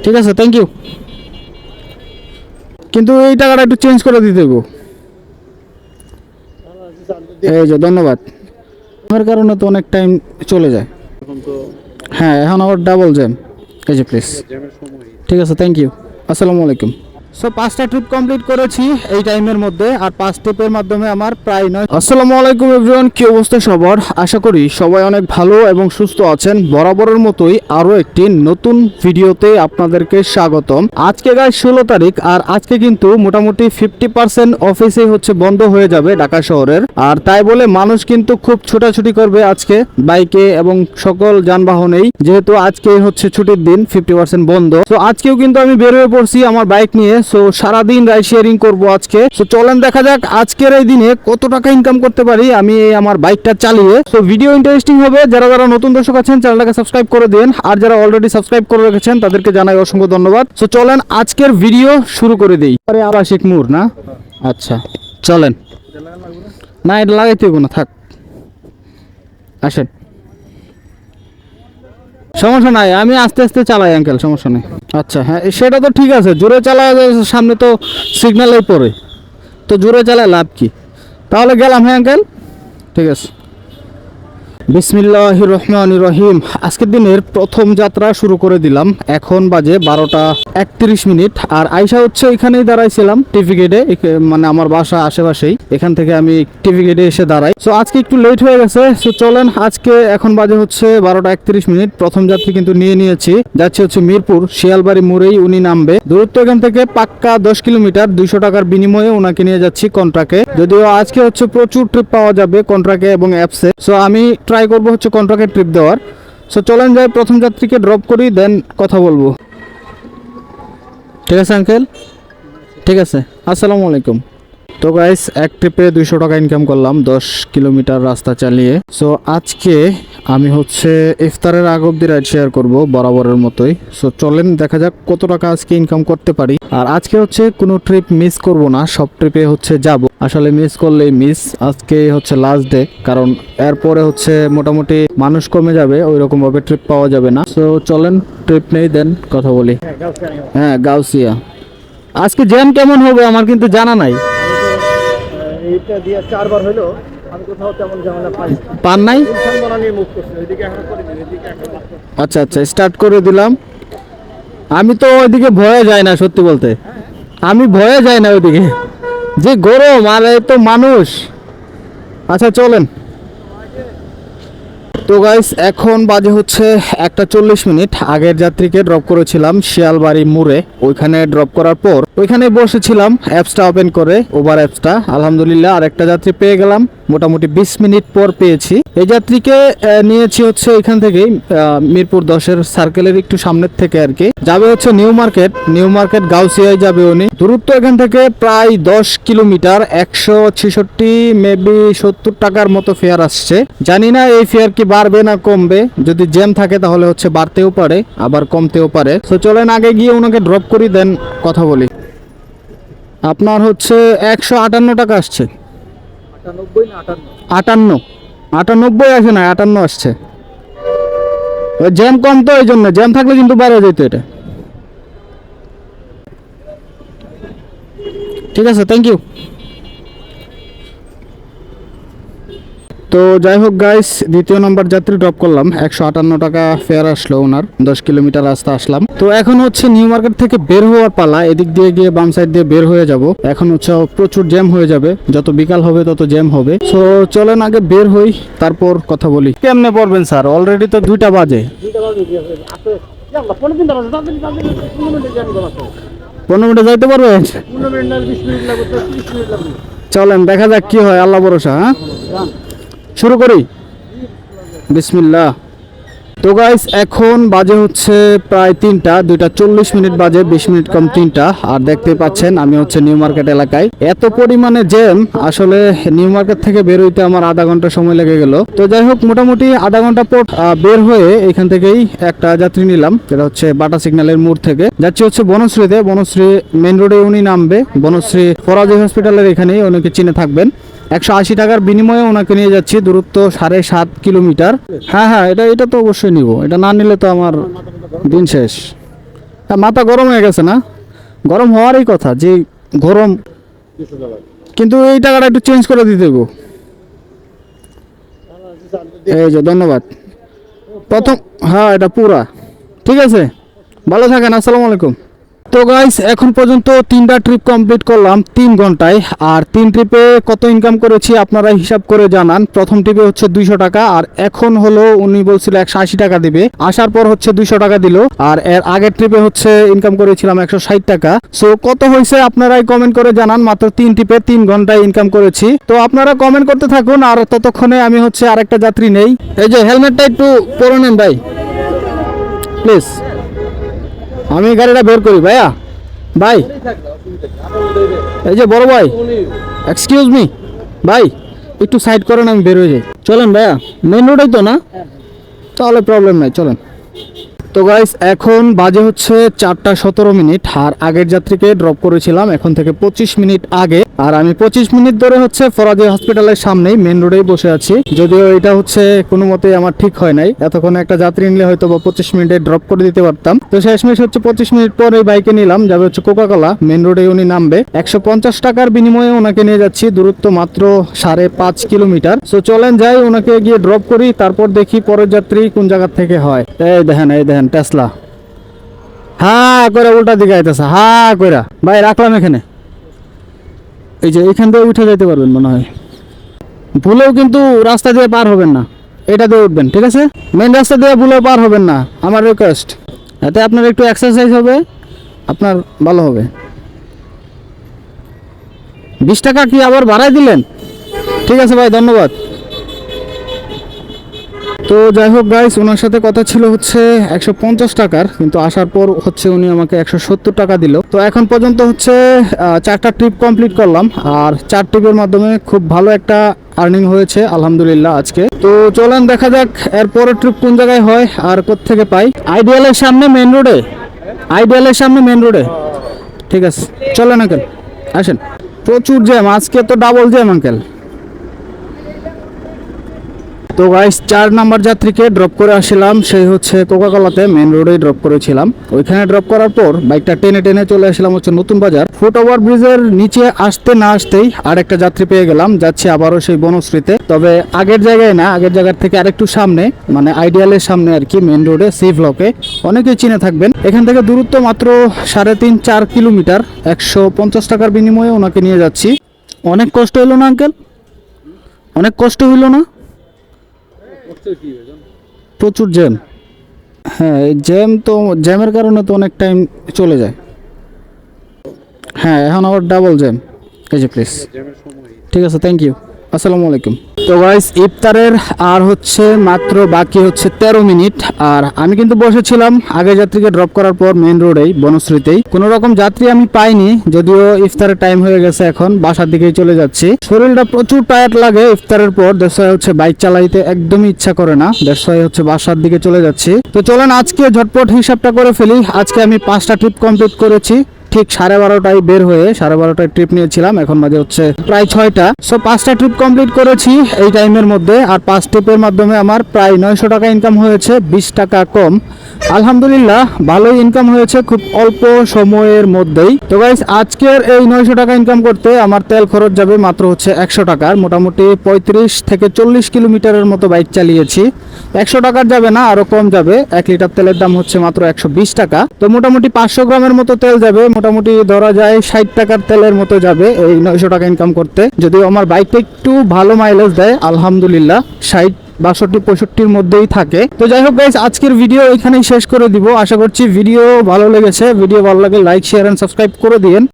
ঠিক আছে, thank you. কিন্তু এই টাকাটা একটু চেঞ্জ করে দিতে গো। এই যে ধন্যবাদ। আমার কারণে তো অনেক টাইম চলে যায়। হ্যাঁ, এখন আবার ডাবল জ্যাম। এই যে প্লিজ। ঠিক আছে, থ্যাংক ইউ। আসসালামু আলাইকুম। সো 5টা ট্রিপ কমপ্লিট করেছি এই টাইমের মধ্যে, আর 5 ট্রিপের মাধ্যমে আমার প্রায় 9। আসসালামু আলাইকুম এভরিওয়ান, কি অবস্থা সবার? আশা করি সবাই অনেক ভালো এবং সুস্থ আছেন। বরাবরের মতোই আরও একটি নতুন ভিডিওতে আপনাদেরকে স্বাগতম। আজকে গাইস 16 তারিখ, আর আজকে কিন্তু মোটামুটি 50% অফিসে হচ্ছে বন্ধ হয়ে যাবে ঢাকা শহরের। আর তাই বলে মানুষ কিন্তু খুব ছোটাছুটি করবে আজকে বাইকে এবং সকল যানবাহনেই, যেহেতু আজকে হচ্ছে ছুটির দিন, 50% বন্ধ। তো আজকেও কিন্তু আমি বের হয়ে পড়ছি আমার বাইক নিয়ে। সো সারাদিন রাইড শেয়ারিং করবো আজকে। সো চলেন দেখা যাক আজকের এই দিনে কত টাকা ইনকাম করতে পারি আমি এই আমার বাইকটা চালিয়ে। সো ভিডিও ইন্টারেস্টিং হবে। যারা যারা নতুন দর্শক আছেন চ্যানেলটাকে সাবস্ক্রাইব করে দিন, আর যারা অলরেডি সাবস্ক্রাইব করে রেখেছেন তাদেরকে জানাই অসংখ্য ধন্যবাদ। সো চলেন আজকের ভিডিও শুরু করে দিই। আরে আবাসিক মোড় না? আচ্ছা চলেন। না, এটা লাগাইতে হবে না, থাক। আসেন, সমস্যা নাই, আমি আস্তে আস্তে চালাই আঙ্কেল, সমস্যা নেই। আচ্ছা হ্যাঁ, সেটা তো ঠিক আছে, জোরে চালায়, সামনে তো সিগন্যালেই পড়ে, তো জোরে চালায় লাভ কি? তাহলে গেলাম। হ্যাঁ আঙ্কেল, ঠিক আছে। বিসমিল্লাহির রহমানির রহিম। আজকের দিনের প্রথম যাত্রা শুরু করে দিলাম। এখন বাজে 12টা 31 মিনিট। আর আইসা হচ্ছে এখানেই দাঁড়াইছিলাম টিভি গেটে, মানে আমার বাসা আশেপাশেই, এখান থেকে আমি টিভি গেটে এসে দাঁড়াই। সো আজকে একটু লেট হয়ে গেছে। সো চলেন, আজকে এখন বাজে হচ্ছে 12টা 31 মিনিট। প্রথম যাত্রী কিন্তু নিয়ে নিয়েছি, যাচ্ছে হচ্ছে মিরপুর শিয়ালবাড়ি মোড়েই উনি নামবে। দূরত্ব এখান থেকে পাক্কা 10 কিলোমিটার। 200 টাকার বিনিময়ে ওনাকে নিয়ে যাচ্ছি কন্ট্রাক্টে। যদিও আজকে হচ্ছে প্রচুর ট্রিপ পাওয়া যাবে কন্ট্রাক্টে এবং অ্যাপসে। সো আমি ট্রাই করবো হচ্ছে কন্ট্রাক্টে ট্রিপ দেওয়ার। সো চলেন যাই, প্রথম যাত্রীকে ড্রপ করি, দেন কথা বলবো। ঠিক আছে আঙ্কেল, ঠিক আছে। আসসালামু আলাইকুম। তো গাইস, এক ট্রিপে 200 টাকা ইনকাম করলাম 10 কিলোমিটার রাস্তা চালিয়ে। সো আজকে আমি হচ্ছে ইফতারের আগ অব্দি রাইড শেয়ার করবো বরাবরের মতোই। সো চলেন দেখা যাক কত টাকা আজকে ইনকাম করতে পারি। আর আজকে হচ্ছে কোনো ট্রিপ মিস করব না, সব ট্রিপে হচ্ছে যাব। আসলে মিস করলেই মিস। আজকে হচ্ছে লাস্ট ডে, কারণ এরপরে হচ্ছে মোটামুটি মানুষ কমে যাবে, ওই রকম ভাবে ট্রিপ পাওয়া যাবে না। সো চলেন ট্রিপ নেই, দেন কথা বলি। হ্যাঁ, গাউসিয়া। আজকে জ্যাম কেমন হবে আমার কিন্তু জানা নাই। এইটা দিয়ে 4 বার হলো, আমি কোথাও তেমন ঝামেলা পাই পান নাই। ইনফরমেশন নিয়ে মুভ করছি, ওইদিকে এখন করে দিই, এদিকে এখন আচ্ছা আচ্ছা, স্টার্ট করে দিলাম। আমি তো ওইদিকে ভয়ে যাই না, সত্যি বলতে আমি ভয়ে যাই না ওইদিকে, যে গরম আর এই তো মানুষ। আচ্ছা চলেন। তো গাইস, এখন বাজে হচ্ছে 1:40 মিনিট। আগের যাত্রীকে ড্রপ করেছিলাম শিয়ালবাড়ি মোড়ে, ওইখানে ড্রপ করার পর ওইখানে বসেছিলাম অ্যাপসটা ওপেন করে, ওভার অ্যাপসটা। আলহামদুলিল্লাহ আরেকটা যাত্রী পেয়ে গেলাম, মোটামুটি 20 মিনিট পর পেয়েছি। এই যাত্রীকে নিয়েছি হচ্ছে এখান থেকেই, মিরপুর 10-এর সার্কেলের একটু সামনের থেকে আর কি। যাবে হচ্ছে নিউ মার্কেট গাউসিয়ায় যাবে উনি। দূরত্ব এখান থেকে প্রায় 10 কিলোমিটার। 166 মেবি 70 টাকার মতো ফেয়ার আসছে। জানি না এই ফেয়ার কি বাড়বে না কমবে। যদি জ্যাম থাকে তাহলে হচ্ছে বাড়তেও পারে, আবার কমতেও পারে। তো চলেন আগে গিয়ে ওনাকে ড্রপ করি, দেন কথা বলি। আপনার হচ্ছে 158 টাকা আসছে। 98 না 58 98 আসে না, 58 আসছে। ওই জ্যাম কম তো, এই জন্য। জ্যাম থাকলে কিন্তু বাইরে যেত এটা। ঠিক আছে, থ্যাংক ইউ। তো যাই হোক গাইস, দ্বিতীয় নম্বর যাত্রী ড্রপ করলাম। 158 টাকা ফেয়ার আসলো ওনার, 10 কিলোমিটার রাস্তা আসলাম। তো এখন হচ্ছে নিউ মার্কেট থেকে বের হওয়ার পালা। এদিক দিয়ে গিয়ে বাম সাইড দিয়ে বের হয়ে যাব। এখন হচ্ছে প্রচুর জ্যাম হয়ে যাবে, যত বিকাল হবে তত জ্যাম হবে। সো চলেন আগে বের হই, তারপর কথা বলি। কেমনে পড়বেন স্যার? অলরেডি তো 2টা বাজে। 15 মিনিটে যাইতে পারবেন? 15 মিনিট না 20 মিনিট লাগবে, 30 মিনিট লাগবে। চলেন দেখা যাক কি হয়, আল্লাহ ভরসা। হ্যাঁ, শুরু করি। বিসমিল্লাহ। তো গাইস, এখন বাজে হচ্ছে প্রায় 3টা, 2:40 মিনিট বাজে, 20 মিনিট কম 3টা। আর দেখতে পাচ্ছেন আমি হচ্ছে নিউ মার্কেট এলাকায়। এত পরিমাণে জ্যাম, আসলে নিউ মার্কেট থেকে বের হইতে আমার আধা ঘন্টা সময় লেগে গেল। তো যাই হোক, মোটামুটি আধা ঘন্টা পর বের হয়ে এখান থেকেই একটা যাত্রী নিলাম, যেটা হচ্ছে বাটা সিগন্যালের মোড় থেকে যাচ্ছে হচ্ছে বনশ্রীতে। বনশ্রী মেন রোডে উনি নামবে। বনশ্রী ফরাজি হসপিটালের এখানেই, অনেকে চিনে থাকবেন। 180 টাকার বিনিময়ে ওনাকে নিয়ে যাচ্ছি। দূরত্ব 7.5 কিলোমিটার। হ্যাঁ, এটা তো অবশ্যই নিব, এটা না নিলে তো আমার দিন শেষ। হ্যাঁ, মাথা গরম হয়ে গেছে না? গরম হওয়ারই কথা, যে গরম, কিন্তু এই টাকাটা একটু চেঞ্জ করে দিতে গো। এই যে ধন্যবাদ। প্রথম, হ্যাঁ এটা পুরা ঠিক আছে। ভালো থাকেন, আসসালামু আলাইকুম। তো গাইস, এখন পর্যন্ত 3টা ট্রিপ কমপ্লিট করলাম 3 ঘন্টায়। আর 3 ট্রিপে কত ইনকাম করেছি আপনারা হিসাব করে জানান। প্রথম ট্রিপে হচ্ছে 200 টাকা, আর এখন হলো উনি বলছিল 180 টাকা দিবে, আসার পর হচ্ছে 200 টাকা দিল। আর এর আগের ট্রিপে হচ্ছে ইনকাম করেছিলাম 160 টাকা। সো কত হয়েছে আপনারাই কমেন্ট করে জানান। মাত্র 3 ট্রিপে 3 ঘন্টায় ইনকাম করেছি। তো আপনারা কমেন্ট করতে থাকুন, আর ততক্ষণে আমি হচ্ছে আরেকটা যাত্রী নেই। এই যে হেলমেটটা একটু পরে নেন ভাই প্লিজ, আমি গাড়িটা বের করি। ভাইয়া, ভাই, এই যে বড় ভাই, এক্সকিউজ মি ভাই, একটু সাইড করেন, আমি বের হয়ে যাই। চলেন ভাইয়া, মেন রোডেই তো না, তাহলে প্রবলেম নাই, চলেন। তো গাইস, এখন বাজে হচ্ছে 4টা 17 মিনিট। আর আগের যাত্রীকে ড্রপ করেছিলাম এখন থেকে 25 মিনিট আগে। আর আমি 25 মিনিট ধরে হচ্ছে ফরাজি হসপিটালের সামনেই মেন রোডেই বসে আছি। যদিও এটা হচ্ছে কোনো মতেই আমার ঠিক হয় নাই, এতক্ষণ একটা যাত্রী নিলে হয়তো বা 25 মিনিটে ড্রপ করে দিতে পারতাম। তো শেষমেশ হচ্ছে 25 মিনিট পর এই বাইকে নিলাম, যাবে হচ্ছে কোকাকোলা। মেন রোডে উনি নামবে, 150 টাকার বিনিময়ে ওনাকে নিয়ে যাচ্ছি। দূরত্ব মাত্র 5.5 কিলোমিটার। সো চলেন যাই, ওনাকে গিয়ে ড্রপ করি, তারপর দেখি পরের যাত্রী কোন জায়গা থেকে হয়। এই দেখেন টেসলা হ্যাঁ করে উল্টা দিকে আইতেছে, হ্যাঁ কইরা। ভাই রাখলাম এখানে, এই যে এখান দিয়ে উঠে যেতে পারবেন মনে হয়। ভুলেও কিন্তু রাস্তা দিয়ে পার হবেন না, এটা দিয়ে উঠবেন, ঠিক আছে? মেন রাস্তা দিয়ে ভুলেও পার হবেন না, আমার রিকোয়েস্ট। এতে আপনার একটু এক্সারসাইজ হবে, আপনার ভালো হবে। 20 টাকা কি আবার বাড়াই দিলেন? ঠিক আছে ভাই, ধন্যবাদ। তো যাই হোক গাইস, ওনার সাথে কথা ছিল হচ্ছে 150 টাকার, কিন্তু আসার পর হচ্ছে উনি আমাকে 170 টাকা দিল। তো এখন পর্যন্ত হচ্ছে 4টা ট্রিপ কমপ্লিট করলাম, আর 4 ট্রিপের মাধ্যমে খুব ভালো একটা আর্নিং হয়েছে আলহামদুলিল্লাহ আজকে। তো চলেন দেখা যাক এর পরের ট্রিপ কোন জায়গায় হয় আর কোত্থেকে পাই। আইডিয়ালের সামনে মেন রোডে, আইডিয়ালের সামনে মেন রোডে, ঠিক আছে চলেন আঙ্কেল, আসেন। প্রচুর জ্যাম আজকে, তো ডাবল জ্যাম আঙ্কেল। তো গাইস, 4 নাম্বার যাত্রীকে ড্রপ করে আসলাম, সেই হচ্ছে কোকাকোলাতে মেন রোডেই ড্রপ করেছিলাম। ওইখানে ড্রপ করার পর বাইকটা টেনে চলে আসলাম হচ্ছে নতুন বাজার। ফুট ওভার ব্রিজের নিচে আসতে না আসতেই আরেকটা যাত্রী পেয়ে গেলাম, যাচ্ছি আবারও সেই বনশ্রীতে। তবে আগের জায়গায় না, আগের জায়গার থেকে আরেকটু সামনে, মানে আইডিয়ালের সামনে আর কি, মেন রোডে সি ব্লকে। অনেকেই চিনে থাকবেন। এখান থেকে দূরত্ব মাত্র 3.5-4 কিলোমিটার। 150 টাকার বিনিময়ে ওনাকে নিয়ে যাচ্ছি। অনেক কষ্ট হলো না আঙ্কেল? অনেক কষ্ট হইল না? প্রচুর জ্যাম। হ্যাঁ, এই জ্যাম তো, জ্যামের কারণে তো অনেক টাইম চলে যায়। হ্যাঁ, এখন আবার ডাবল জ্যাম। এই যে প্লিজ, ঠিক আছে, থ্যাংক ইউ, আসসালামু আলাইকুম। তো গাইস, ইফতারের আর হচ্ছে মাত্র বাকি হচ্ছে 13 মিনিট। আর আমি কিন্তু বসেছিলাম আগে যাত্রীকে ড্রপ করার পর মেন রোডেই বনশ্রীতেই। কোনো রকম যাত্রী আমি পাইনি, যদিও ইফতারের টাইম হয়ে গেছে, এখন বাসার দিকেই চলে যাচ্ছি। শরীরটা প্রচুর টায়ার্ড লাগে ইফতারের পর, দেশে হচ্ছে বাইক চালাইতে একদমই ইচ্ছা করে না, দেশে হচ্ছে বাসার দিকে চলে যাচ্ছি। তো চলেন আজকে ঝটপট হিসাবটা করে ফেলি। আজকে আমি 5টা ট্রিপ কমপ্লিট করেছি, ঠিক 12:30টায় বের হয়ে 12:30টায় ট্রিপ নিয়েছিলাম, এখন বাজে হচ্ছে প্রায় 6টা। সো 5টা ট্রিপ কমপ্লিট করেছি এই টাইমের মধ্যে। আর 5 ট্রিপের মাধ্যমে আমার প্রায় 900 টাকা ইনকাম হয়েছে, 20 টাকা কম। আলহামদুলিল্লাহ ভালোই ইনকাম হয়েছে খুব অল্প সময়ের মধ্যেই। তো গাইস, আজকের এই 900 টাকা ইনকাম করতে আমার তেল খরচ যাবে মাত্র হচ্ছে 100 টাকার। মোটামুটি 35 থেকে 40 কিলোমিটারের মতো বাইক চালিয়েছি। 100 টাকার যাবে না, আরো কম যাবে। 1 লিটার তেলের দাম হচ্ছে মাত্র 120 টাকা। তো মোটামুটি 500 গ্রামের মতো তেল যাবে, মোটামুটি ধরা যায় 60 টাকার তেলের মতো যাবে এই 900 টাকা ইনকাম করতে। যদিও আমার বাইকটা একটু ভালো মাইলেজ দেয় আলহামদুলিল্লাহ, 60, 62, 65-র মধ্যেই থাকে। তো যাই হোক গাইস, আজকের ভিডিও এখানেই শেষ করে দিব। আশা করছি ভিডিও ভালো লেগেছে। ভিডিও ভালো লাগলে লাইক, শেয়ার এন্ড সাবস্ক্রাইব করে দিয়েন।